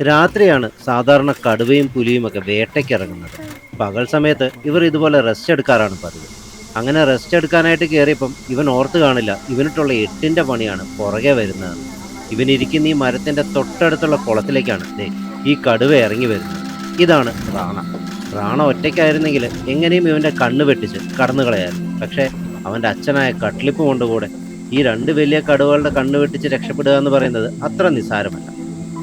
രാത്രിയാണ് സാധാരണ കടുവയും പുലിയും ഒക്കെ വേട്ടയ്ക്കിറങ്ങുന്നത്. പകൽ സമയത്ത് ഇവർ ഇതുപോലെ റെസ്റ്റ് എടുക്കാറാണ് പതിവ്. അങ്ങനെ റെസ്റ്റ് എടുക്കാനായിട്ട് കയറിയപ്പം ഇവൻ ഓർത്ത് കാണില്ല ഇവനിട്ടുള്ള എട്ടിന്റെ പണിയാണ് പുറകെ വരുന്നതെന്ന്. ഇവനിരിക്കുന്ന ഈ മരത്തിന്റെ തൊട്ടടുത്തുള്ള കുളത്തിലേക്കാണ് ദേ ഈ കടുവ ഇറങ്ങി വരുന്നത്. ഇതാണ് റാണ. റാണ ഒറ്റയ്ക്കായിരുന്നെങ്കിൽ എങ്ങനെയും ഇവന്റെ കണ്ണ് വെട്ടിച്ച് കടന്നു കളയായിരുന്നു. പക്ഷേ അവന്റെ അച്ഛനായ കട്ട്ലിപ്പ് കൊണ്ടുകൂടെ ഈ രണ്ട് വലിയ കടുവകളുടെ കണ്ണ് വെട്ടിച്ച് രക്ഷപ്പെടുക എന്ന് പറയുന്നത് അത്ര നിസ്സാരമല്ല.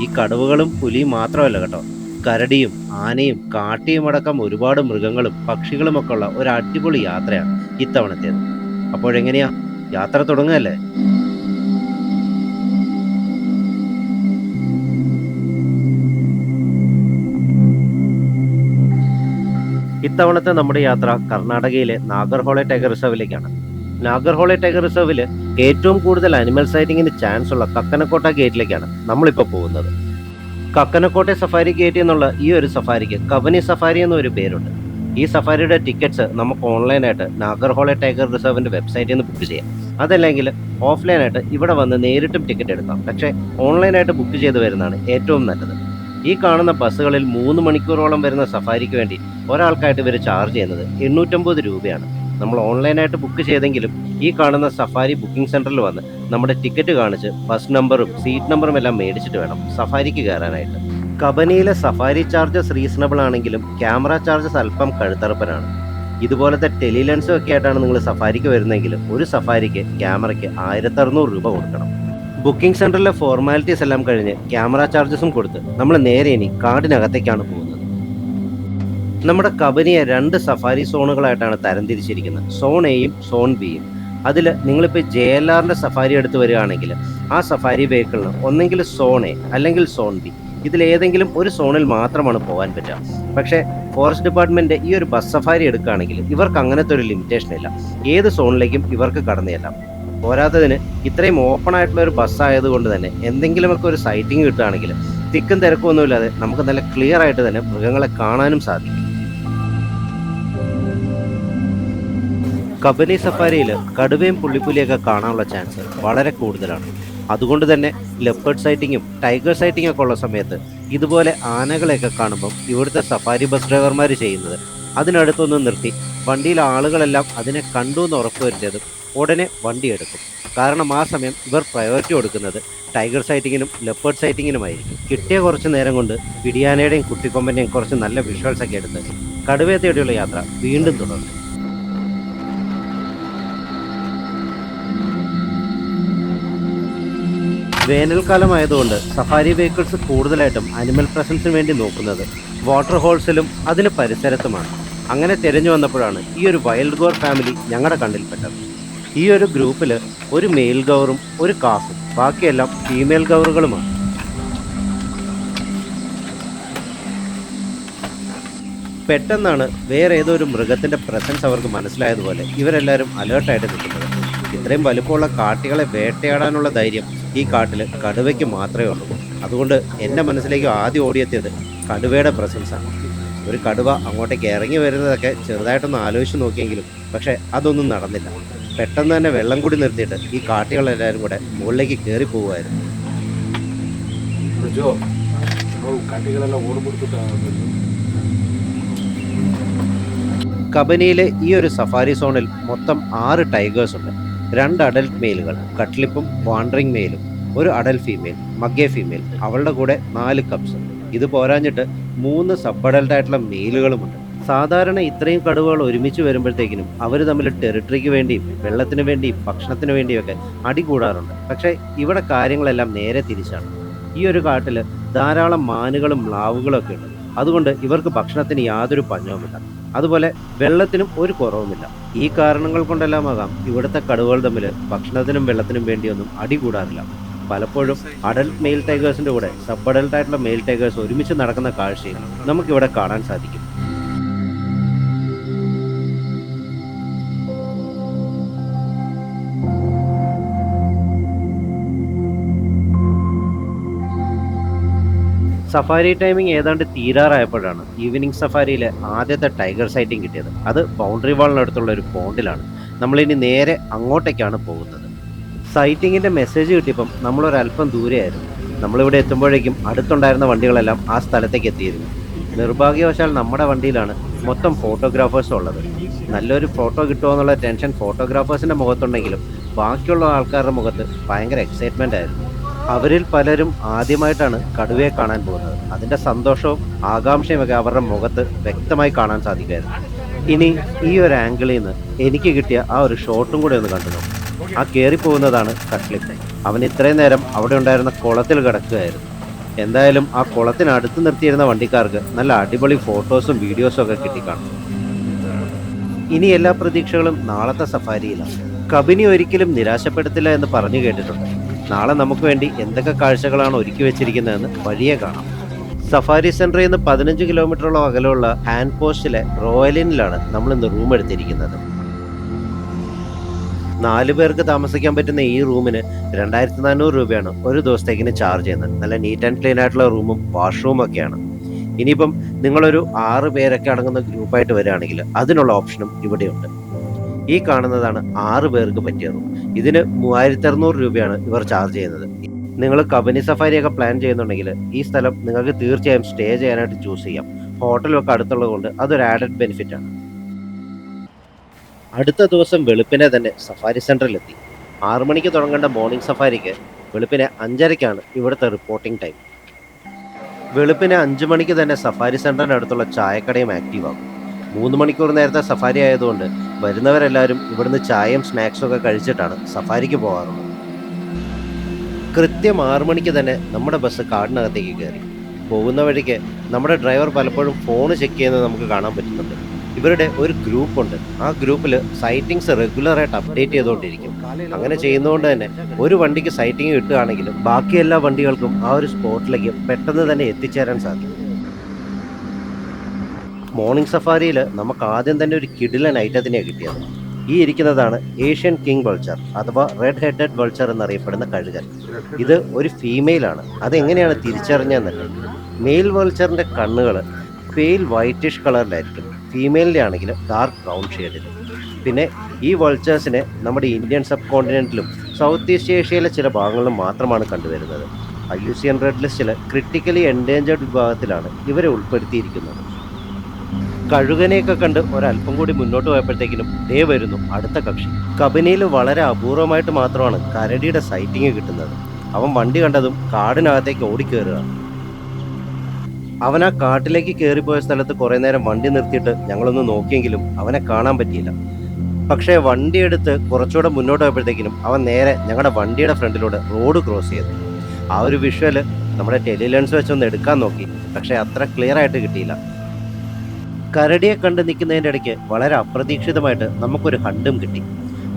ഈ കടുവകളും പുലിയും മാത്രമല്ല കേട്ടോ, കരടിയും ആനയും കാട്ടിയും അടക്കം ഒരുപാട് മൃഗങ്ങളും പക്ഷികളും ഒക്കെ ഉള്ള ഒരു അടിപൊളി യാത്രയാണ് ഇത്തവണത്തേത്. അപ്പോഴെങ്ങനെയാ, യാത്ര തുടങ്ങുകയല്ലേ? ഇത്തവണത്തെ നമ്മുടെ യാത്ര കർണാടകയിലെ നാഗർഹോളെ ടൈഗർ റിസർവിലേക്കാണ്. നാഗർഹോളെ ടൈഗർ റിസർവിൽ ഏറ്റവും കൂടുതൽ അനിമൽ സൈറ്റിങ്ങിന് ചാൻസ് ഉള്ള കക്കനക്കോട്ട ഗേറ്റിലേക്കാണ് നമ്മളിപ്പോൾ പോകുന്നത്. കക്കനക്കോട്ടെ സഫാരി ഗേറ്റ് എന്നുള്ള ഈ ഒരു സഫാരിക്ക് കബനി സഫാരി എന്നൊരു പേരുണ്ട്. ഈ സഫാരിയുടെ ടിക്കറ്റ്സ് നമുക്ക് ഓൺലൈനായിട്ട് നാഗർഹോളെ ടൈഗർ റിസർവിന്റെ വെബ്സൈറ്റിൽ നിന്ന് ബുക്ക് ചെയ്യാം. അതല്ലെങ്കിൽ ഓഫ്ലൈനായിട്ട് ഇവിടെ വന്ന് നേരിട്ടും ടിക്കറ്റ് എടുക്കാം. പക്ഷേ ഓൺലൈനായിട്ട് ബുക്ക് ചെയ്ത് വരുന്നതാണ് ഏറ്റവും നല്ലത്. ഈ കാണുന്ന ബസ്സുകളിൽ 3 മണിക്കൂറോളം വരുന്ന സഫാരിക്ക് വേണ്ടി ഒരാൾക്കായിട്ട് ഇവർ ചാർജ് ചെയ്യുന്നത് 850 രൂപയാണ്. നമ്മൾ ഓൺലൈനായിട്ട് ബുക്ക് ചെയ്തെങ്കിലും ഈ കാണുന്ന സഫാരി ബുക്കിംഗ് സെന്ററിൽ വന്ന് നമ്മുടെ ടിക്കറ്റ് കാണിച്ച് ബസ് നമ്പറും സീറ്റ് നമ്പറും എല്ലാം മേടിച്ചിട്ട് വേണം സഫാരിക്ക് കയറാനായിട്ട്. കബനിയിലെ സഫാരി ചാർജസ് റീസണബിൾ ആണെങ്കിലും ക്യാമറ ചാർജസ് അല്പം കഴുത്തറപ്പനാണ്. ഇതുപോലത്തെ ടെലിലെൻസും ഒക്കെ ആയിട്ടാണ് നിങ്ങൾ സഫാരിക്ക് വരുന്നതെങ്കിൽ ഒരു സഫാരിക്ക് ക്യാമറയ്ക്ക് 1600 രൂപ കൊടുക്കണം. ബുക്കിംഗ് സെന്ററിലെ ഫോർമാലിറ്റീസ് എല്ലാം കഴിഞ്ഞ് ക്യാമറ ചാർജസും കൊടുത്ത് നമ്മൾ നേരെ ഇനി കാടിനകത്തേക്കാണ് പോകുന്നത്. നമ്മുടെ കബനിയെ 2 സഫാരി സോണുകളായിട്ടാണ് തരംതിരിച്ചിരിക്കുന്നത്, സോൺ എയും സോൺ ബിയും. അതിൽ നിങ്ങളിപ്പോൾ JLRന്റെ സഫാരി എടുത്ത് വരികയാണെങ്കിൽ ആ സഫാരി വെഹിക്കിളിന് ഒന്നെങ്കിൽ സോൺ എ അല്ലെങ്കിൽ സോൺ ബി, ഇതിലേതെങ്കിലും ഒരു സോണിൽ മാത്രമാണ് പോകാൻ പറ്റുക. പക്ഷേ ഫോറസ്റ്റ് ഡിപ്പാർട്ട്മെന്റ് ഈ ഒരു ബസ് സഫാരി എടുക്കുകയാണെങ്കിൽ ഇവർക്ക് അങ്ങനത്തെ ഒരു ലിമിറ്റേഷൻ ഇല്ല, ഏത് സോണിലേക്കും ഇവർക്ക് കടന്നു ചെല്ലാം. പോരാത്തതിന് ഇത്രയും ഓപ്പൺ ആയിട്ടുള്ള ഒരു ബസ് ആയതുകൊണ്ട് തന്നെ എന്തെങ്കിലുമൊക്കെ ഒരു സൈറ്റിംഗ് കിട്ടുകയാണെങ്കിൽ തിക്കും തിരക്കൊന്നുമില്ലാതെ നമുക്ക് നല്ല ക്ലിയർ ആയിട്ട് തന്നെ മൃഗങ്ങളെ കാണാനും സാധിക്കും. കബനി സഫാരിയിൽ കടുവയും പുള്ളിപ്പുലിയൊക്കെ കാണാനുള്ള ചാൻസ് വളരെ കൂടുതലാണ്. അതുകൊണ്ട് തന്നെ ലെപ്പേർഡ് സൈറ്റിങ്ങും ടൈഗർ സൈറ്റിംഗ് ഒക്കെ ഉള്ള സമയത്ത് ഇതുപോലെ ആനകളെയൊക്കെ കാണുമ്പം ഇവിടുത്തെ സഫാരി ബസ് ഡ്രൈവർമാർ ചെയ്യുന്നത് അതിനടുത്തൊന്ന് നിർത്തി വണ്ടിയിലെ ആളുകളെല്ലാം അതിനെ കണ്ടു എന്ന് ഉറപ്പുവരുത്തിയതും ഉടനെ വണ്ടി എടുക്കും. കാരണം ആ സമയം ഇവർ പ്രയോറിറ്റി കൊടുക്കുന്നത് ടൈഗർ സൈറ്റിങ്ങിനും ലെപ്പേർഡ് സൈറ്റിങ്ങിനുമായിരിക്കും. കിട്ടിയ കുറച്ച് നേരം കൊണ്ട് പിടിയാനയുടെയും കുട്ടിക്കൊമ്പൻ്റെയും കുറച്ച് നല്ല വിഷ്വൽസ് ഒക്കെ എടുത്ത് കടുവയെ തേടിയുള്ള യാത്ര വീണ്ടും തുടർന്നു. വേനൽക്കാലമായതുകൊണ്ട് സഫാരി വെഹിക്കിൾസ് കൂടുതലായിട്ടും അനിമൽ പ്രസൻസിന് വേണ്ടി നോക്കുന്നത് വാട്ടർ ഹോൾസിലും അതിന് പരിസരത്തുമാണ്. അങ്ങനെ തിരഞ്ഞു വന്നപ്പോഴാണ് ഈ ഒരു വൈൽഡ് ഗോർ ഫാമിലി ഞങ്ങളുടെ കണ്ണിൽപ്പെട്ടത്. ഈ ഒരു ഗ്രൂപ്പിൽ ഒരു മെയിൽ ഗൗറും ഒരു കാഫും, ബാക്കിയെല്ലാം ഫീമെയിൽ ഗൗറുകളുമാണ്. പെട്ടെന്നാണ് വേറെ ഏതോ ഒരു മൃഗത്തിൻ്റെ പ്രസൻസ് അവർക്ക് മനസ്സിലായതുപോലെ ഇവരെല്ലാവരും അലേർട്ടായിട്ട് നിൽക്കുന്നത്. ഇത്രയും വലുപ്പമുള്ള കാട്ടികളെ വേട്ടയാടാനുള്ള ധൈര്യം ഈ കാട്ടിൽ കടുവയ്ക്ക് മാത്രമേ ഉള്ളൂ. അതുകൊണ്ട് എൻ്റെ മനസ്സിലേക്ക് ആദ്യം ഓടിയെത്തിയത് കടുവയുടെ പ്രസൻസാണ്. ഒരു കടുവ അങ്ങോട്ടേക്ക് ഇറങ്ങി വരുന്നതൊക്കെ ചെറുതായിട്ടൊന്ന് ആലോചിച്ച് നോക്കിയെങ്കിലും പക്ഷേ അതൊന്നും നടന്നില്ല. പെട്ടെന്ന് തന്നെ വെള്ളം കൂടി നിർത്തിയിട്ട് ഈ കാട്ടികളെല്ലാവരും കൂടെ മുകളിലേക്ക് കയറി പോവുമായിരുന്നു. കബനിയിലെ ഈ ഒരു സഫാരി സോണിൽ മൊത്തം 6 ടൈഗേഴ്സ് ഉണ്ട്. 2 അഡൽട്ട് മെയിലുകൾ, കട്ട്ലിപ്പും വാണ്ടറിംഗ് മെയിലും, ഒരു അഡൽട്ട് ഫീമെയിൽ മഗ്ഗേ ഫീമെയിൽ, അവളുടെ കൂടെ 4 കപ്സ്. ഇത് പോരാഞ്ഞിട്ട് 3 സബ് അഡൽട്ട് ആയിട്ടുള്ള മെയിലുകളുമുണ്ട്. സാധാരണ ഇത്രയും കടുവകൾ ഒരുമിച്ച് വരുമ്പോഴത്തേക്കിനും അവർ തമ്മിൽ ടെറിട്ടറിക്ക് വേണ്ടിയും വെള്ളത്തിന് വേണ്ടിയും ഭക്ഷണത്തിന് വേണ്ടിയൊക്കെ അടി കൂടാറുണ്ട്. പക്ഷേ ഇവിടെ കാര്യങ്ങളെല്ലാം നേരെ തിരിച്ചാണ്. ഈ ഒരു കാട്ടിൽ ധാരാളം മാനുകളും മ്ലാവുകളും ഒക്കെ ഉണ്ട്. അതുകൊണ്ട് ഇവർക്ക് ഭക്ഷണത്തിന് യാതൊരു പഞ്ഞവുമില്ല, അതുപോലെ വെള്ളത്തിനും ഒരു കുറവുമില്ല. ഈ കാരണങ്ങൾ കൊണ്ടെല്ലാമാകാം ഇവിടുത്തെ കടുവകൾ തമ്മിൽ ഭക്ഷണത്തിനും വെള്ളത്തിനും വേണ്ടിയൊന്നും അടി കൂടാറില്ല. പലപ്പോഴും അഡൽട്ട് മെയിൽ ടൈഗേഴ്സിൻ്റെ കൂടെ സബ് അഡൽട്ട് ആയിട്ടുള്ള മെയിൽ ടൈഗേഴ്സ് ഒരുമിച്ച് നടക്കുന്ന കാഴ്ചയും നമുക്കിവിടെ കാണാൻ സാധിക്കും. സഫാരി ടൈമിംഗ് ഏതാണ്ട് തീരാറായപ്പോഴാണ് ഈവനിങ് സഫാരിയിലെ ആദ്യത്തെ ടൈഗർ സൈറ്റിംഗ് കിട്ടിയത്. അത് ബൗണ്ടറി വാളിനടുത്തുള്ള ഒരു പോണ്ടിലാണ്. നമ്മളിനി നേരെ അങ്ങോട്ടേക്കാണ് പോകുന്നത്. സൈറ്റിങ്ങിൻ്റെ മെസ്സേജ് കിട്ടിയപ്പം നമ്മളൊരല്പം ദൂരെയായിരുന്നു. നമ്മളിവിടെ എത്തുമ്പോഴേക്കും അടുത്തുണ്ടായിരുന്ന വണ്ടികളെല്ലാം ആ സ്ഥലത്തേക്ക് എത്തിയിരുന്നു. നിർഭാഗ്യവശാൽ നമ്മുടെ വണ്ടിയിലാണ് മൊത്തം ഫോട്ടോഗ്രാഫേഴ്സും ഉള്ളത്. നല്ലൊരു ഫോട്ടോ കിട്ടുമോ എന്നുള്ള ടെൻഷൻ ഫോട്ടോഗ്രാഫേഴ്സിൻ്റെ മുഖത്തുണ്ടെങ്കിലും ബാക്കിയുള്ള ആൾക്കാരുടെ മുഖത്ത് ഭയങ്കര എക്സൈറ്റ്മെൻ്റ് ആയിരുന്നു. അവരിൽ പലരും ആദ്യമായിട്ടാണ് കടുവയെ കാണാൻ പോകുന്നത്. അതിൻ്റെ സന്തോഷവും ആകാംക്ഷയും ഒക്കെ അവരുടെ മുഖത്ത് വ്യക്തമായി കാണാൻ സാധിക്കുമായിരുന്നു. ഇനി ഈ ഒരു ആംഗിളിൽ നിന്ന് എനിക്ക് കിട്ടിയ ആ ഒരു ഷോട്ടും കൂടെ ഒന്ന് കണ്ടു നോക്കും. ആ കയറിപ്പോകുന്നതാണ് കട്ട്ലിപ്പ്. അവൻ ഇത്രയും നേരം അവിടെ ഉണ്ടായിരുന്ന കുളത്തിൽ കിടക്കുകയായിരുന്നു. എന്തായാലും ആ കുളത്തിനടുത്ത് നിർത്തിയിരുന്ന വണ്ടിക്കാർക്ക് നല്ല അടിപൊളി ഫോട്ടോസും വീഡിയോസും ഒക്കെ കിട്ടിക്കാണും. ഇനി എല്ലാ പ്രതീക്ഷകളും നാളത്തെ സഫാരിയിലാണ്. കബിനി ഒരിക്കലും നിരാശപ്പെടുത്തില്ല എന്ന് പറഞ്ഞു കേട്ടിട്ടുണ്ട്. നാളെ നമുക്ക് വേണ്ടി എന്തൊക്കെ കാഴ്ചകളാണ് ഒരുക്കി വെച്ചിരിക്കുന്നതെന്ന് വഴിയെ കാണാം. സഫാരി സെന്ററിൽ നിന്ന് 15 കിലോമീറ്ററോളം അകലെയുള്ള ഹാൻഡ് പോസ്റ്റിലെ റോയൽ ഇന്നിലാണ് നമ്മൾ ഇന്ന് റൂം എടുത്തിരിക്കുന്നത്. 4 പേർക്ക് താമസിക്കാൻ പറ്റുന്ന ഈ റൂമിന് 2400 രൂപയാണ് ഒരു ദിവസത്തേക്കിന് ചാർജ് ചെയ്യുന്നത്. നല്ല നീറ്റ് ആൻഡ് ക്ലീൻ ആയിട്ടുള്ള റൂമും വാഷ്റൂം ഒക്കെയാണ്. ഇനിയിപ്പം നിങ്ങളൊരു 6 പേരൊക്കെ അടങ്ങുന്ന ഗ്രൂപ്പായിട്ട് വരികയാണെങ്കിൽ അതിനുള്ള ഓപ്ഷനും ഇവിടെയുണ്ട്. ഈ കാണുന്നതാണ് 6 പേർക്ക് പറ്റിയ റൂം. ഇതിന് 3600 രൂപയാണ് ഇവർ ചാർജ് ചെയ്യുന്നത്. നിങ്ങൾ കബനി സഫാരിയൊക്കെ പ്ലാൻ ചെയ്യുന്നുണ്ടെങ്കിൽ ഈ സ്ഥലം നിങ്ങൾക്ക് തീർച്ചയായും സ്റ്റേ ചെയ്യാനായിട്ട് ചൂസ് ചെയ്യാം. ഹോട്ടലൊക്കെ അടുത്തുള്ളത് കൊണ്ട് അതൊരു ആഡഡ് ബെനിഫിറ്റ് ആണ്. അടുത്ത ദിവസം വെളുപ്പിനെ തന്നെ സഫാരി സെൻറ്ററിലെത്തി. 6 മണിക്ക് തുടങ്ങേണ്ട മോർണിംഗ് സഫാരിക്ക് വെളുപ്പിനെ 5:30ക്കാണ് ഇവിടുത്തെ റിപ്പോർട്ടിംഗ് ടൈം. വെളുപ്പിനെ 5 മണിക്ക് തന്നെ സഫാരി സെൻറ്ററിൻ്റെ അടുത്തുള്ള ചായക്കടയും ആക്റ്റീവ് ആകും. 3 മണിക്കൂർ നേരത്തെ സഫാരി ആയതുകൊണ്ട് വരുന്നവരെല്ലാവരും ഇവിടുന്ന് ചായയും സ്നാക്സും ഒക്കെ കഴിച്ചിട്ടാണ് സഫാരിക്ക് പോകാറുള്ളത്. കൃത്യം 6 മണിക്ക് തന്നെ നമ്മുടെ ബസ് കാടിനകത്തേക്ക് കയറി. പോകുന്ന വഴിക്ക് നമ്മുടെ ഡ്രൈവർ പലപ്പോഴും ഫോൺ ചെക്ക് ചെയ്യുന്നത് നമുക്ക് കാണാൻ പറ്റുന്നുണ്ട്. ഇവരുടെ ഒരു ഗ്രൂപ്പുണ്ട്. ആ ഗ്രൂപ്പിൽ സൈറ്റിങ്സ് റെഗുലറായിട്ട് അപ്ഡേറ്റ് ചെയ്തുകൊണ്ടിരിക്കും. അങ്ങനെ ചെയ്യുന്നതുകൊണ്ട് തന്നെ ഒരു വണ്ടിക്ക് സൈറ്റിംഗ് കിട്ടുകയാണെങ്കിലും ബാക്കി എല്ലാ വണ്ടികൾക്കും ആ ഒരു സ്പോട്ടിലേക്ക് പെട്ടെന്ന് തന്നെ എത്തിച്ചേരാൻ സാധിക്കും. മോർണിംഗ് സഫാരിയിൽ നമുക്ക് ആദ്യം തന്നെ ഒരു കിടിലൻ ഐറ്റത്തിനെയാണ് കിട്ടിയത്. ഈ ഇരിക്കുന്നതാണ് ഏഷ്യൻ കിങ് വൾച്ചർ അഥവാ റെഡ് ഹെഡഡ് വൾച്ചർ എന്നറിയപ്പെടുന്ന കഴുകൻ. ഇത് ഒരു ഫീമെയിലാണ്. അതെങ്ങനെയാണ് തിരിച്ചറിഞ്ഞതെന്നല്ല, മെയിൽ വൾച്ചറിൻ്റെ കണ്ണുകൾ പെയിൽ വൈറ്റിഷ് കളറിലായിരിക്കും, ഫീമെയിലിൻ്റെ ആണെങ്കിൽ ഡാർക്ക് ബ്രൗൺ ഷെയ്ഡിൽ. പിന്നെ ഈ വൾച്ചേഴ്സിനെ നമ്മുടെ ഇന്ത്യൻ സബ് കോണ്ടിനെൻറ്റിലും സൗത്ത് ഈസ്റ്റ് ഏഷ്യയിലെ ചില ഭാഗങ്ങളിലും മാത്രമാണ് കണ്ടുവരുന്നത്. IUCN റെഡ് ലിസ്റ്റിൽ ക്രിട്ടിക്കലി എൻഡേഞ്ചേർഡ് വിഭാഗത്തിലാണ് ഇവരെ ഉൾപ്പെടുത്തിയിരിക്കുന്നത്. കഴുകനെയൊക്കെ കണ്ട് ഒരല്പം കൂടി മുന്നോട്ട് പോയപ്പോഴത്തേക്കിനും ദേ വരുന്നു അടുത്ത കക്ഷി. കബനിയിൽ വളരെ അപൂർവമായിട്ട് മാത്രമാണ് കരടിയുടെ സൈറ്റിങ് കിട്ടുന്നത്. അവൻ വണ്ടി കണ്ടതും കാടിനകത്തേക്ക് ഓടിക്കയറുകയാണ്. അവൻ ആ കാട്ടിലേക്ക് കയറിപ്പോയ സ്ഥലത്ത് കുറേ നേരം വണ്ടി നിർത്തിയിട്ട് ഞങ്ങളൊന്ന് നോക്കിയെങ്കിലും അവനെ കാണാൻ പറ്റിയില്ല. പക്ഷേ വണ്ടി എടുത്ത് കുറച്ചുകൂടെ മുന്നോട്ട് പോയപ്പോഴത്തേക്കിനും അവൻ നേരെ ഞങ്ങളുടെ വണ്ടിയുടെ ഫ്രണ്ടിലൂടെ റോഡ് ക്രോസ് ചെയ്തു. ആ ഒരു വിഷ്വല് നമ്മുടെ ടെലിലെൻസ് വെച്ചൊന്ന് എടുക്കാൻ നോക്കി, പക്ഷേ അത്ര ക്ലിയർ ആയിട്ട് കിട്ടിയില്ല. കരടിയെ കണ്ട് നിൽക്കുന്നതിൻ്റെ ഇടയ്ക്ക് വളരെ അപ്രതീക്ഷിതമായിട്ട് നമുക്കൊരു ഹണ്ടും കിട്ടി.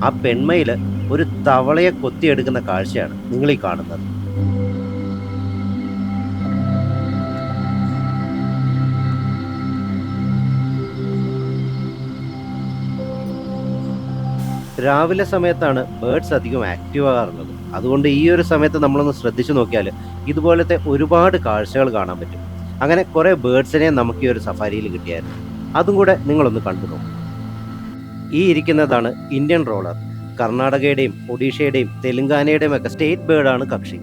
ആ പെൺമയിൽ ഒരു തവളയെ കൊത്തിയെടുക്കുന്ന കാഴ്ചയാണ് നിങ്ങൾ ഈ കാണുന്നത്. രാവിലെ സമയത്താണ് ബേർഡ്സ് അധികം ആക്റ്റീവ് ആകാറുള്ളത്. അതുകൊണ്ട് ഈ ഒരു സമയത്ത് നമ്മളൊന്ന് ശ്രദ്ധിച്ചു നോക്കിയാൽ ഇതുപോലത്തെ ഒരുപാട് കാഴ്ചകൾ കാണാൻ പറ്റും. അങ്ങനെ കുറേ ബേർഡ്സിനെ നമുക്ക് ഈ ഒരു സഫാരിയിൽ കിട്ടിയായിരുന്നു. അതും കൂടെ നിങ്ങളൊന്ന് കണ്ടു നോക്കും. ഈ ഇരിക്കുന്നതാണ് ഇന്ത്യൻ റോളർ. കർണാടകയുടെയും ഒഡീഷയുടെയും തെലുങ്കാനയുടെയും ഒക്കെ സ്റ്റേറ്റ് ബേർഡാണ് കക്ഷി.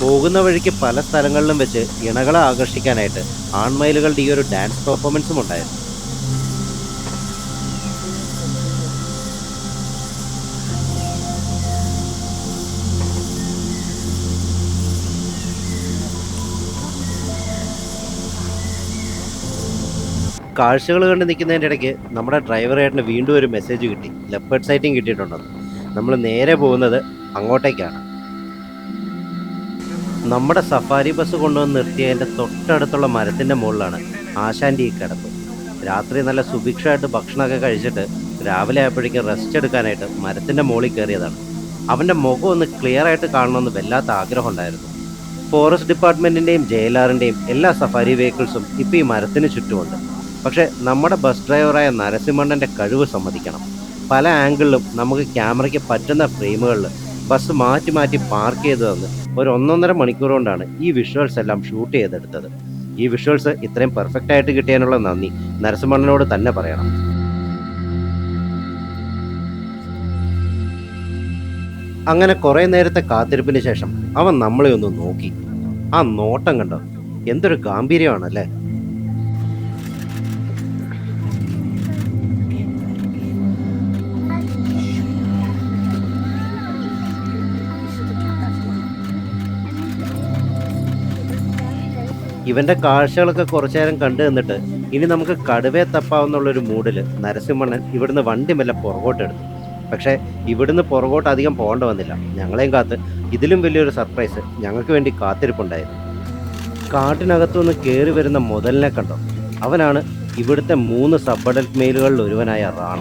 പോകുന്ന വഴിക്ക് പല സ്ഥലങ്ങളിലും വെച്ച് ഇണകളെ ആകർഷിക്കാനായിട്ട് ആൺമയിലുകളുടെ ഈ ഒരു ഡാൻസ് പെർഫോമൻസും ഉണ്ടായിരുന്നു. കാഴ്ചകൾ കണ്ട് നിൽക്കുന്നതിൻ്റെ ഇടയ്ക്ക് നമ്മുടെ ഡ്രൈവറായിട്ട് വീണ്ടും ഒരു മെസ്സേജ് കിട്ടി, ലെപ്പേർഡ് സൈറ്റിംഗ് കിട്ടിയിട്ടുണ്ടെന്ന്. നമ്മൾ നേരെ പോകുന്നത് അങ്ങോട്ടേക്കാണ്. നമ്മുടെ സഫാരി ബസ് കൊണ്ടുവന്ന് നിർത്തിയതിൻ്റെ തൊട്ടടുത്തുള്ള മരത്തിൻ്റെ മുകളിലാണ് ആശാൻ്റെ ഈ കിടപ്പ്. രാത്രി നല്ല സുഭിക്ഷമായിട്ട് ഭക്ഷണമൊക്കെ കഴിച്ചിട്ട് രാവിലെ ആയപ്പോഴേക്കും റെസ്റ്റ് എടുക്കാനായിട്ട് മരത്തിൻ്റെ മുകളിൽ കയറിയതാണ്. അവൻ്റെ മുഖം ഒന്ന് ക്ലിയർ ആയിട്ട് കാണണമെന്ന് വല്ലാത്ത ആഗ്രഹം ഉണ്ടായിരുന്നു. ഫോറസ്റ്റ് ഡിപ്പാർട്ട്മെൻറ്റിൻ്റെയും JLRൻ്റെയും എല്ലാ സഫാരി വെഹിക്കിൾസും ഇപ്പോൾ ഈ മരത്തിന് ചുറ്റുമുണ്ട്. പക്ഷേ നമ്മുടെ ബസ് ഡ്രൈവറായ നരസിംഹണ്ണൻ്റെ കഴിവ് സമ്മതിക്കണം. പല ആംഗിളിലും നമുക്ക് ക്യാമറയ്ക്ക് പറ്റുന്ന ഫ്രെയിമുകളിൽ ബസ് മാറ്റി മാറ്റി പാർക്ക് ചെയ്ത് തന്ന് ഒരു 1.5 മണിക്കൂർ കൊണ്ടാണ് ഈ വിഷ്വൽസ് എല്ലാം ഷൂട്ട് ചെയ്തെടുത്തത്. ഈ വിഷ്വൽസ് ഇത്രയും പെർഫെക്റ്റ് ആയിട്ട് കിട്ടിയതിനുള്ള നന്ദി നരസിംഹണ്ണനോട് തന്നെ പറയണം. അങ്ങനെ കുറെ നേരത്തെ കാത്തിരിപ്പിന് ശേഷം അവൻ നമ്മളെ ഒന്ന് നോക്കി. ആ നോട്ടം കണ്ടോ, എന്തൊരു ഗാംഭീര്യമാണല്ലേ. ഇവന്റെ കാഴ്ചകളൊക്കെ കുറച്ചു നേരം കണ്ടു നിന്നിട്ട് ഇനി നമുക്ക് കടുവയെ തപ്പാവുന്നുള്ളൊരു മൂഡിൽ നരസിംഹണ്ണൻ ഇവിടുന്ന് വണ്ടി മെല്ലെ പുറകോട്ടെടുത്തു. പക്ഷേ ഇവിടുന്ന് പുറകോട്ട് അധികം പോകേണ്ട വന്നില്ല. ഞങ്ങളെയും കാത്ത് ഇതിലും വലിയൊരു സർപ്രൈസ് ഞങ്ങൾക്ക് വേണ്ടി കാത്തിരിപ്പുണ്ടായിരുന്നു. കാട്ടിനകത്തുനിന്ന് കയറി വരുന്ന മുതലിനെ കണ്ടോ, അവനാണ് ഇവിടുത്തെ 3 സബ് അഡൽട്ട് മെയിലുകളിൽ ഒരുവനായ റാണ.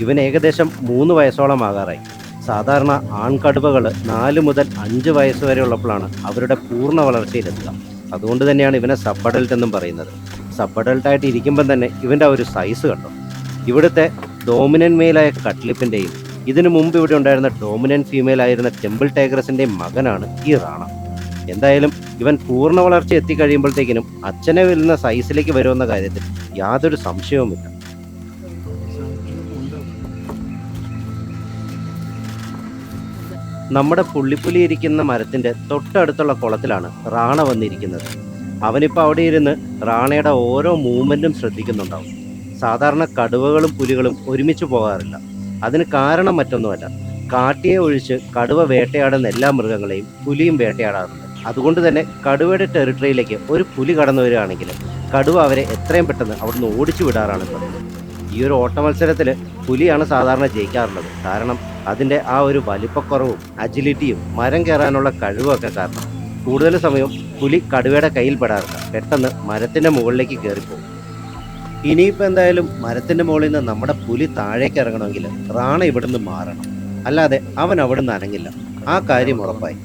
ഇവൻ ഏകദേശം 3 വയസ്സോളം ആകാറായി. സാധാരണ ആൺകടുവകൾ 4 മുതൽ 5 വയസ്സ് വരെ ഉള്ളപ്പോഴാണ് അവരുടെ പൂർണ്ണ വളർച്ചയിലെത്തുക. അതുകൊണ്ട് തന്നെയാണ് ഇവനെ സബ് അഡൽട്ട് എന്നും പറയുന്നത്. സബ് അഡൽട്ടായിട്ട് ഇരിക്കുമ്പം തന്നെ ഇവൻ്റെ ആ ഒരു സൈസ് കണ്ടോ. ഇവിടുത്തെ ഡോമിനൻ്റ് മെയിലായ കട്ട്ലിപ്പിൻ്റെയും ഇതിനു മുമ്പ് ഇവിടെ ഉണ്ടായിരുന്ന ഡോമിനൻ്റ് ഫീമെയിൽ ആയിരുന്ന ടെമ്പിൾ ടൈഗ്രസിൻ്റെയും മകനാണ് ഈ റാണ. എന്തായാലും ഇവൻ പൂർണ്ണ വളർച്ച എത്തിക്കഴിയുമ്പോഴത്തേക്കിനും അച്ഛനെ വരുന്ന സൈസിലേക്ക് വരുമെന്ന കാര്യത്തിൽ യാതൊരു സംശയവുമില്ല. നമ്മുടെ പുള്ളിപ്പുലി ഇരിക്കുന്ന മരത്തിന്റെ തൊട്ടടുത്തുള്ള കുളത്തിലാണ് റാണ വന്നിരിക്കുന്നത്. അവനിപ്പോൾ അവിടെ ഇരുന്ന് റാണയുടെ ഓരോ മൂവ്മെന്റും ശ്രദ്ധിക്കുന്നുണ്ടാവും. സാധാരണ കടുവകളും പുലികളും ഒരുമിച്ച് പോകാറില്ല. അതിന് കാരണം മറ്റൊന്നുമല്ല, കാട്ടിയെ ഒഴിച്ച് കടുവ വേട്ടയാടുന്ന എല്ലാ മൃഗങ്ങളെയും പുലിയും വേട്ടയാടാറുണ്ട്. അതുകൊണ്ട് തന്നെ കടുവയുടെ ടെറിട്ടറിയിലേക്ക് ഒരു പുലി കടന്നു വരികയാണെങ്കിൽ കടുവ അവരെ എത്രയും പെട്ടെന്ന് അവിടുന്ന് ഓടിച്ചു വിടാറാണ് പതിവ്. ഈ ഒരു ഓട്ട മത്സരത്തിൽ പുലിയാണ് സാധാരണ ജയിക്കാറുള്ളത്. കാരണം അതിൻ്റെ ആ ഒരു വലിപ്പക്കുറവും അജിലിറ്റിയും മരം കയറാനുള്ള കഴിവുമൊക്കെ കാരണം കൂടുതൽ സമയം പുലി കടുവയുടെ കയ്യിൽ പെടാറില്ല. പെട്ടെന്ന് മരത്തിൻ്റെ മുകളിലേക്ക് കയറിപ്പോകും. ഇനിയിപ്പോൾ എന്തായാലും മരത്തിൻ്റെ മുകളിൽ നിന്ന് നമ്മുടെ പുലി താഴേക്ക് ഇറങ്ങണമെങ്കിൽ റാണ ഇവിടുന്ന് മാറണം, അല്ലാതെ അവൻ അവിടുന്ന് അനങ്ങില്ല. ആ കാര്യം ഉറപ്പായി.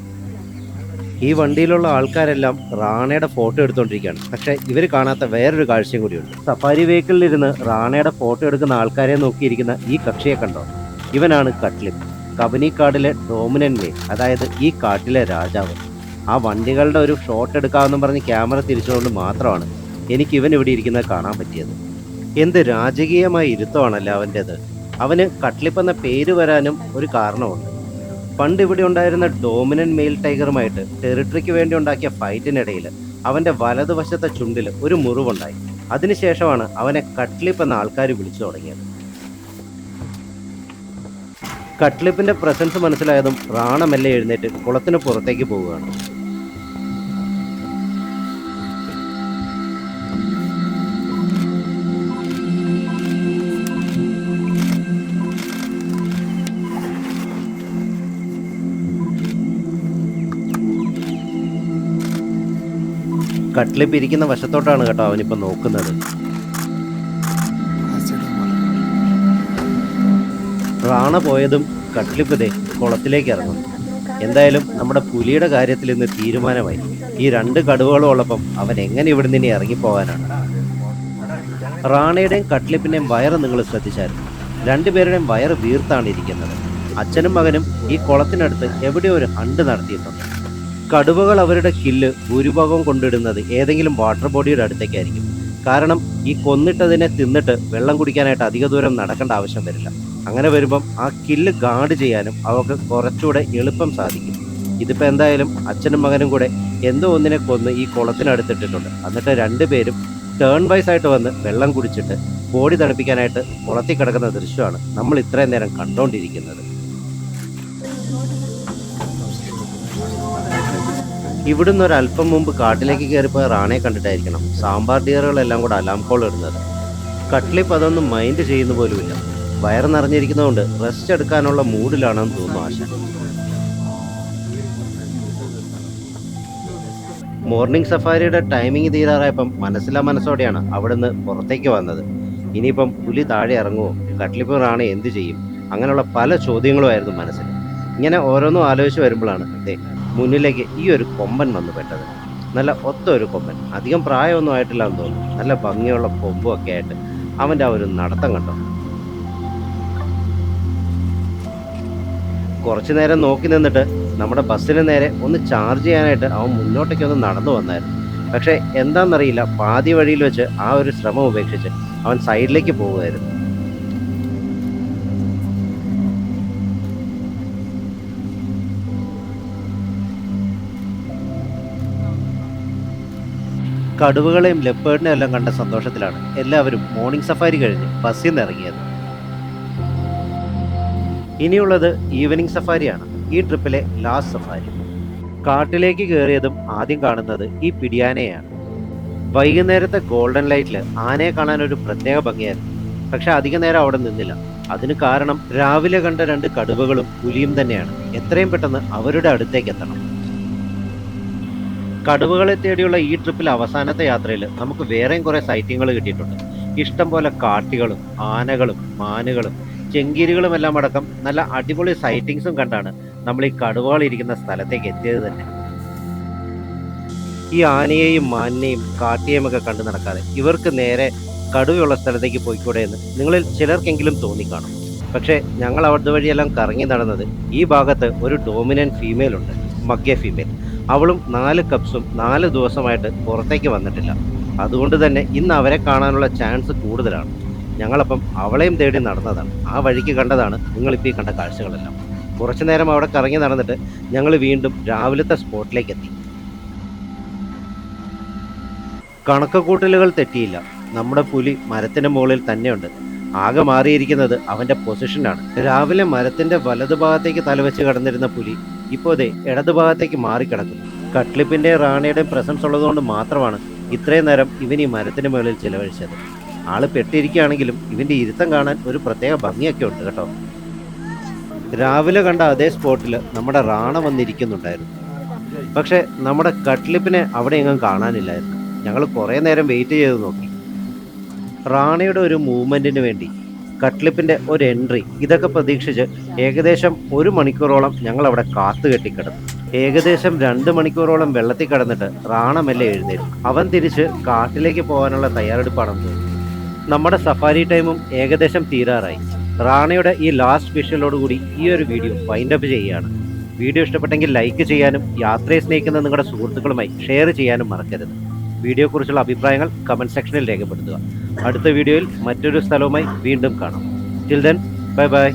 ഈ വണ്ടിയിലുള്ള ആൾക്കാരെല്ലാം റാണയുടെ ഫോട്ടോ എടുത്തുകൊണ്ടിരിക്കുകയാണ്. പക്ഷേ ഇവർ കാണാത്ത വേറൊരു കാഴ്ചയും കൂടിയുണ്ട്. സഫാരി വെഹിക്കിളിലിരുന്ന് റാണയുടെ ഫോട്ടോ എടുക്കുന്ന ആൾക്കാരെ നോക്കിയിരിക്കുന്ന ഈ കക്ഷിയെ കണ്ടോ, ഇവനാണ് കട്ട്ലിപ്പ്, കബനിക്കാടിലെ ഡോമിനൻ്റ് മെയിൽ, അതായത് ഈ കാട്ടിലെ രാജാവ്. ആ വണ്ടികളുടെ ഒരു ഷോട്ട് എടുക്കാമെന്ന് പറഞ്ഞ് ക്യാമറ തിരിച്ചുകൊണ്ട് മാത്രമാണ് എനിക്ക് ഇവൻ ഇവിടെ ഇരിക്കുന്നത് കാണാൻ പറ്റിയത്. എന്ത് രാജകീയമായ ഇരുത്തമാണല്ലോ അവൻ്റേത്. അവന് കട്ട്ലിപ്പ് എന്ന പേര് വരാനും ഒരു കാരണമുണ്ട്. പണ്ട് ഇവിടെ ഉണ്ടായിരുന്ന ഡോമിനൻ്റ് മെയിൽ ടൈഗറുമായിട്ട് ടെറിട്ടറിക്ക് വേണ്ടി ഉണ്ടാക്കിയ ഫൈറ്റിനിടയിൽ അവൻ്റെ വലതുവശത്തെ ചുണ്ടിൽ ഒരു മുറിവുണ്ടായി. അതിനുശേഷമാണ് അവനെ കട്ട്ലിപ്പ് എന്ന ആൾക്കാർ വിളിച്ചു തുടങ്ങിയത്. കട്ട്ലിപ്പിൻ്റെ പ്രസൻസ് മനസ്സിലായതും റാണ മെല്ലെ എഴുന്നേറ്റ് കുളത്തിന് പുറത്തേക്ക് പോവുകയാണ്. കട്ട്ലിപ്പ് ഇരിക്കുന്ന വശത്തോട്ടാണ് കേട്ടോ അവനിപ്പോൾ നോക്കുന്നത്. റാണ പോയതും കട്ട്ലിപ്പ് ദേ കുളത്തിലേക്ക് ഇറങ്ങും. എന്തായാലും നമ്മുടെ പുലിയുടെ കാര്യത്തിൽ ഇന്ന് തീരുമാനമായി. ഈ 2 കടുവകളും ഉള്ളപ്പം അവൻ എങ്ങനെ ഇവിടുന്ന് ഇനി ഇറങ്ങിപ്പോകാനാണ്. റാണയുടെയും കട്ട്ലിപ്പിൻ്റെയും വയറ് നിങ്ങൾ ശ്രദ്ധിച്ചായിരുന്നു. 2 പേരുടെയും വയറ് വീർത്താണ് ഇരിക്കുന്നത്. അച്ഛനും മകനും ഈ കുളത്തിനടുത്ത് എവിടെയോ ഒരു ഹണ്ട് നടത്തിയിട്ടുണ്ട്. കടുവകൾ അവരുടെ കില്ല് ഭൂരിഭാഗവും കൊണ്ടിടുന്നത് ഏതെങ്കിലും വാട്ടർ ബോഡിയുടെ അടുത്തേക്കായിരിക്കും. കാരണം ഈ കൊന്നിട്ടതിനെ തിന്നിട്ട് വെള്ളം കുടിക്കാനായിട്ട് അധിക ദൂരം നടക്കേണ്ട ആവശ്യം വരില്ല. അങ്ങനെ വരുമ്പം ആ കില്ല് ഗാർഡ് ചെയ്യാനും അവർക്ക് കുറച്ചുകൂടെ എളുപ്പം സാധിക്കും. ഇതിപ്പോൾ എന്തായാലും അച്ഛനും മകനും കൂടെ എന്തോ ഒന്നിനെ കൊന്ന് ഈ കുളത്തിനടുത്തിട്ടിട്ടുണ്ട്. എന്നിട്ട് 2 പേരും ടേൺ വൈസ് ആയിട്ട് വന്ന് വെള്ളം കുടിച്ചിട്ട് ബോഡി തണുപ്പിക്കാനായിട്ട് കുളത്തിൽ കിടക്കുന്ന ദൃശ്യമാണ് നമ്മൾ ഇത്രയും നേരം കണ്ടുകൊണ്ടിരിക്കുന്നത്. ഇവിടുന്ന് ഒരല്പം മുമ്പ് കാട്ടിലേക്ക് കയറിപ്പോയ റാണയെ കണ്ടിട്ടായിരിക്കണം സാമ്പാർ ഡിയറുകളെല്ലാം കൂടെ അലാം കോൾ ഇടുന്നത്. കട്ട്ലിപ്പ് അതൊന്നും മൈൻഡ് ചെയ്യുന്ന പോലുമില്ല. വയറ് നിറഞ്ഞിരിക്കുന്നതുകൊണ്ട് റെസ്റ്റ് എടുക്കാനുള്ള മൂഡിലാണെന്ന് തോന്നുന്നു ആശ. മോർണിംഗ് സഫാരിയുടെ ടൈമിംഗ് തീരാറായപ്പം മനസ്സോടെയാണ് അവിടുന്ന് പുറത്തേക്ക് വന്നത്. ഇനിയിപ്പം പുലി താഴെ ഇറങ്ങുമോ, കട്ട്ലിപ്പ് റാണ എന്ത് ചെയ്യും, അങ്ങനെയുള്ള പല ചോദ്യങ്ങളുമായിരുന്നു മനസ്സിൽ. ഇങ്ങനെ ഓരോന്നും ആലോചിച്ച് വരുമ്പോഴാണ് മുന്നിലേക്ക് ഈ ഒരു കൊമ്പൻ വന്നു പെട്ടത്. നല്ല ഒത്ത ഒരു കൊമ്പൻ, അധികം പ്രായമൊന്നും ആയിട്ടില്ല എന്ന് തോന്നുന്നു. നല്ല ഭംഗിയുള്ള കൊമ്പും ഒക്കെ ആയിട്ട് അവൻ്റെ ആ ഒരു നടത്തം കണ്ടോ. കുറച്ചു നേരം നോക്കി നിന്നിട്ട് നമ്മുടെ ബസ്സിന് നേരെ ഒന്ന് ചാർജ് ചെയ്യാനായിട്ട് അവൻ മുന്നോട്ടേക്കൊന്ന് നടന്നു വന്നായിരുന്നു. പക്ഷേ എന്താണെന്നറിയില്ല, പാതി വഴിയിൽ വെച്ച് ആ ഒരു ശ്രമം ഉപേക്ഷിച്ച് അവൻ സൈഡിലേക്ക് പോവുമായിരുന്നു. കടുവകളെയും ലെപ്പേർഡിനെയും എല്ലാം കണ്ട സന്തോഷത്തിലാണ് എല്ലാവരും മോർണിംഗ് സഫാരി കഴിഞ്ഞ് ബസ്സിൽ നിന്ന് ഇറങ്ങിയത്. ഇനിയുള്ളത് ഈവനിങ് സഫാരിയാണ്, ഈ ട്രിപ്പിലെ ലാസ്റ്റ് സഫാരി. കാട്ടിലേക്ക് കയറിയതും ആദ്യം കാണുന്നത് ഈ പിടിയാനയാണ്. വൈകുന്നേരത്തെ ഗോൾഡൻ ലൈറ്റിൽ ആനയെ കാണാൻ ഒരു പ്രത്യേക ഭംഗിയായിരുന്നു. പക്ഷെ അധിക നേരം അവിടെ നിന്നില്ല. അതിന് കാരണം രാവിലെ കണ്ട 2 കടുവകളും പുലിയും തന്നെയാണ്. എത്രയും പെട്ടെന്ന് അവരുടെ അടുത്തേക്ക് എത്തണം. കടുവകളെ തേടിയുള്ള ഈ ട്രിപ്പിൽ അവസാനത്തെ യാത്രയിൽ നമുക്ക് വേറെയും കുറെ സൈറ്റിങ്ങുകൾ കിട്ടിയിട്ടുണ്ട്. ഇഷ്ടം പോലെ കാട്ടികളും ആനകളും മാനുകളും ചെങ്കീരികളും എല്ലാം അടക്കം നല്ല അടിപൊളി സൈറ്റിങ്സും കണ്ടാണ് നമ്മൾ ഈ കടുവകൾ ഇരിക്കുന്ന സ്ഥലത്തേക്ക് എത്തിയത് തന്നെ. ഈ ആനയെയും മാനിനെയും കാട്ടിയെയും ഒക്കെ കണ്ടു നടക്കാതെ ഇവർക്ക് നേരെ കടുവയുള്ള സ്ഥലത്തേക്ക് പോയിക്കൂടെ എന്ന് നിങ്ങളിൽ ചിലർക്കെങ്കിലും തോന്നിക്കാണും. പക്ഷേ ഞങ്ങൾ അവിടുത്തെ വഴിയെല്ലാം കറങ്ങി നടന്നത് ഈ ഭാഗത്ത് ഒരു ഡോമിനന്റ് ഫീമെയിൽ ഉണ്ട്, മഗ്ഗെ ഫീമെയിൽ. അവളും 4 കപ്സും 4 ദിവസമായിട്ട് പുറത്തേക്ക് വന്നിട്ടില്ല. അതുകൊണ്ട് തന്നെ ഇന്ന് അവരെ കാണാനുള്ള ചാൻസ് കൂടുതലാണ്. ഞങ്ങളപ്പം അവളെയും തേടി നടന്നതാണ്. ആ വഴിക്ക് കണ്ടതാണ് നിങ്ങളിപ്പോൾ ഈ കണ്ട കാഴ്ചകളെല്ലാം. കുറച്ചു നേരം അവിടെ കറങ്ങി നടന്നിട്ട് ഞങ്ങൾ വീണ്ടും രാവിലത്തെ സ്പോട്ടിലേക്ക് എത്തി. കണക്കുകൂട്ടലുകൾ തെറ്റിയില്ല. നമ്മുടെ പുലി മരത്തിന്റെ മുകളിൽ തന്നെയുണ്ട്. ആകെ മാറിയിരിക്കുന്നത് അവന്റെ പൊസിഷനാണ്. രാവിലെ മരത്തിന്റെ വലതുഭാഗത്തേക്ക് തലവെച്ച് കിടന്നിരുന്ന പുലി ഇപ്പോൾ ദേ ഇടതുഭാഗത്തേക്ക് മാറിക്കിടക്കുന്നു. കട്ട്ലിപ്പിന്റെ റാണിയുടെയും പ്രസൻസ് ഉള്ളതുകൊണ്ട് മാത്രമാണ് ഇത്രയും നേരം ഇവൻ ഈ മരത്തിന്റെ മുകളിൽ ചിലവഴിച്ചത്. ആള് പെട്ടിരിക്കുകയാണെങ്കിലും ഇവന്റെ ഇരുത്തം കാണാൻ ഒരു പ്രത്യേക ഭംഗിയൊക്കെ ഉണ്ട് കേട്ടോ. രാവിലെ കണ്ട അതേ സ്പോട്ടിൽ നമ്മുടെ റാണ വന്നിരിക്കുന്നുണ്ടായിരുന്നു. പക്ഷെ നമ്മുടെ കട്ട്ലിപ്പിനെ അവിടെ എങ്ങും കാണാനില്ലായിരുന്നു. ഞങ്ങൾ കുറേ നേരം വെയിറ്റ് ചെയ്ത് നോക്കി. റാണയുടെ ഒരു മൂവ്മെന്റിന് വേണ്ടി കട്ട്ലിപ്പിന്റെ ഒരു എൻട്രി ഇതൊക്കെ പ്രതീക്ഷിച്ച് ഏകദേശം 1 മണിക്കൂറോളം ഞങ്ങൾ അവിടെ കാത്തു കെട്ടിക്കിടന്നു. ഏകദേശം 2 മണിക്കൂറോളം വെള്ളത്തിൽ കിടന്നിട്ട് റാണ മെല്ലെ എഴുന്നേറ്റു. അവൻ തിരിച്ച് കാട്ടിലേക്ക് പോകാനുള്ള തയ്യാറെടുപ്പാണെന്ന് തോന്നി. നമ്മുടെ സഫാരി ടൈമും ഏകദേശം തീരാറായി. റാണയുടെ ഈ ലാസ്റ്റ് വിഷ്വലോടുകൂടി ഈ ഒരു വീഡിയോ വൈൻഡപ്പ് ചെയ്യുകയാണ്. വീഡിയോ ഇഷ്ടപ്പെട്ടെങ്കിൽ ലൈക്ക് ചെയ്യാനും യാത്രയെ സ്നേഹിക്കുന്ന നിങ്ങളുടെ സുഹൃത്തുക്കളുമായി ഷെയർ ചെയ്യാനും മറക്കരുത്. വീഡിയോയെക്കുറിച്ചുള്ള അഭിപ്രായങ്ങൾ കമൻറ്റ് സെക്ഷനിൽ രേഖപ്പെടുത്തുക. അടുത്ത വീഡിയോയിൽ മറ്റൊരു സ്ഥലവുമായി വീണ്ടും കാണാം. Till then, bye bye.